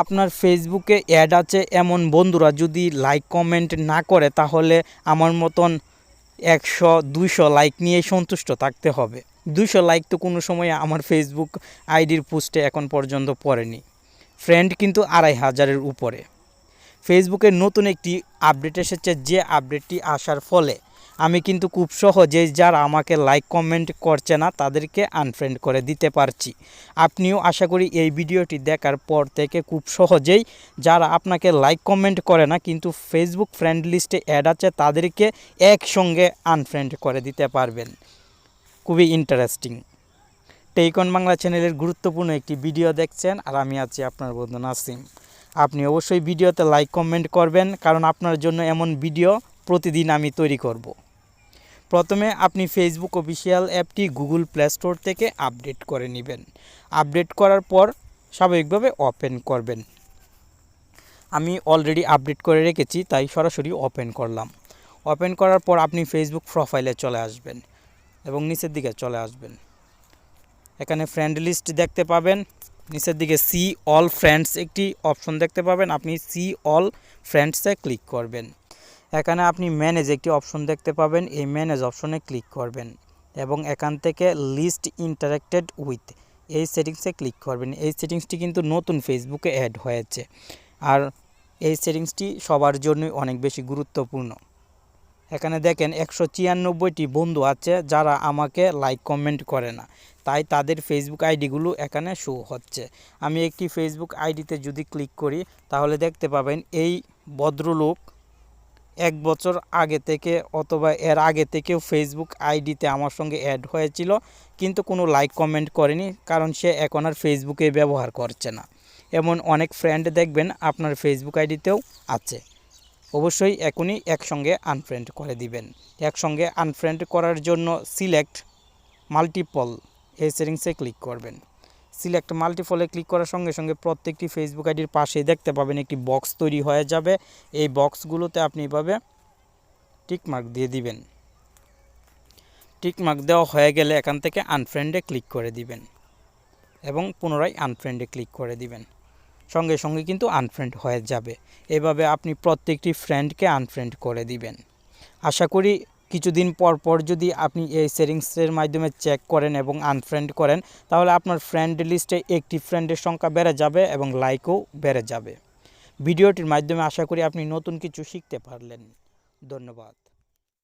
আপনার ফেসবুকে অ্যাড আছে এমন বন্ধুরা যদি লাইক কমেন্ট না করে তাহলে আমার মতন 100-200 লাইক নিয়ে সন্তুষ্ট থাকতে হবে। 200 লাইক তো কোনো সময় আমার ফেসবুক আইডির পোস্টে এখন পর্যন্ত পড়েনি। ফ্রেন্ড কিন্তু 2500-এর উপরে। ফেসবুকের নতুন একটি আপডেট এসেছে, যে আপডেটটি আসার ফলে আমি কিন্তু খুব সহজেই যারা আমাকে লাইক কমেন্ট করছে না তাদেরকে আনফ্রেন্ড করে দিতে পারছি। আপনিও আশা করি এই ভিডিওটি দেখার পর থেকে খুব সহজেই যারা আপনাকে লাইক কমেন্ট করে না কিন্তু ফেসবুক ফ্রেন্ড লিস্টে অ্যাড আছে তাদেরকে একসঙ্গে আনফ্রেন্ড করে দিতে পারবেন। খুবই ইন্টারেস্টিং। টেকন বাংলা চ্যানেলের গুরুত্বপূর্ণ একটি ভিডিও দেখছেন আর আমি আছি আপনার বন্ধু নাসিম। আপনি অবশ্যই ভিডিওতে লাইক কমেন্ট করবেন, কারণ আপনার জন্য এমন ভিডিও প্রতিদিন আমি তৈরি করব। প্রথমে আপনি ফেসবুক অফিসিয়াল অ্যাপটি গুগল প্লে স্টোর থেকে আপডেট করে নেবেন। আপডেট করার পর স্বাভাবিকভাবে ওপেন করবেন। আমি অলরেডি আপডেট করে রেখেছি তাই সরাসরি ওপেন করলাম। ওপেন করার পর আপনি ফেসবুক প্রোফাইলে চলে আসবেন এবং নিচের দিকে চলে আসবেন। এখানে ফ্রেন্ড লিস্ট দেখতে পাবেন, নিচের দিকে সি অল ফ্রেন্ডস একটি অপশন দেখতে পাবেন, আপনি সি অল ফ্রেন্ডসে ক্লিক করবেন। এখানে আপনি ম্যানেজ একটি অপশন দেখতে পাবেন, এই ম্যানেজ অপশনে ক্লিক করবেন এবং এখান থেকে লিস্ট ইন্টারেক্টেড উইথ এই সেটিংসে ক্লিক করবেন। এই সেটিংসটি কিন্তু নতুন ফেসবুকে অ্যাড হয়েছে আর এই সেটিংসটি সবার জন্যই অনেক বেশি গুরুত্বপূর্ণ। এখানে দেখেন 196টি বন্ধু আছে যারা আমাকে লাইক কমেন্ট করে না, তাই তাদের ফেসবুক আইডিগুলো এখানে শো হচ্ছে। আমি একটি ফেসবুক আইডিতে যদি ক্লিক করি তাহলে দেখতে পাবেন এই ভদ্রলোক 1 বছর আগে থেকে অথবা এর আগে থেকেও ফেসবুক আইডিতে আমার সঙ্গে অ্যাড হয়েছিল কিন্তু কোনো লাইক কমেন্ট করেনি, কারণ সে এখন আর ফেসবুকে ব্যবহার করছে না। এমন অনেক ফ্রেন্ড দেখবেন আপনার ফেসবুক আইডিতেও আছে। অবশ্যই এখনই একসঙ্গে আনফ্রেন্ড করে দিবেন। একসঙ্গে আনফ্রেন্ড করার জন্য সিলেক্ট মাল্টিপল এই সেটিংসে ক্লিক করবেন। সিলেক্ট মাল্টিপলে ক্লিক করার সঙ্গে সঙ্গে প্রত্যেকটি ফেসবুক আইডির পাশেই দেখতে পাবেন একটি বক্স তৈরি হয়ে যাবে। এই বক্সগুলোতে আপনি এভাবে টিকমার্ক দিয়ে দিবেন। টিকমার্ক দেওয়া হয়ে গেলে এখান থেকে আনফ্রেন্ডে ক্লিক করে দিবেন এবং পুনরায় আনফ্রেন্ডে ক্লিক করে দিবেন। সঙ্গে সঙ্গে কিন্তু আনফ্রেন্ড হয়ে যাবে। এভাবে আপনি প্রত্যেকটি ফ্রেন্ডকে আনফ্রেন্ড করে দিবেন। আশা করি কিছুদিন পর পর যদি আপনি এই সেটিংসের মাধ্যমে চেক করেন এবং আনফ্রেন্ড করেন তাহলে আপনার ফ্রেন্ড লিস্টে একটি ফ্রেন্ডের সংখ্যা বেড়ে যাবে এবং লাইকও বেড়ে যাবে। ভিডিওটির মাধ্যমে আশা করি আপনি নতুন কিছু শিখতে পারলেন। ধন্যবাদ।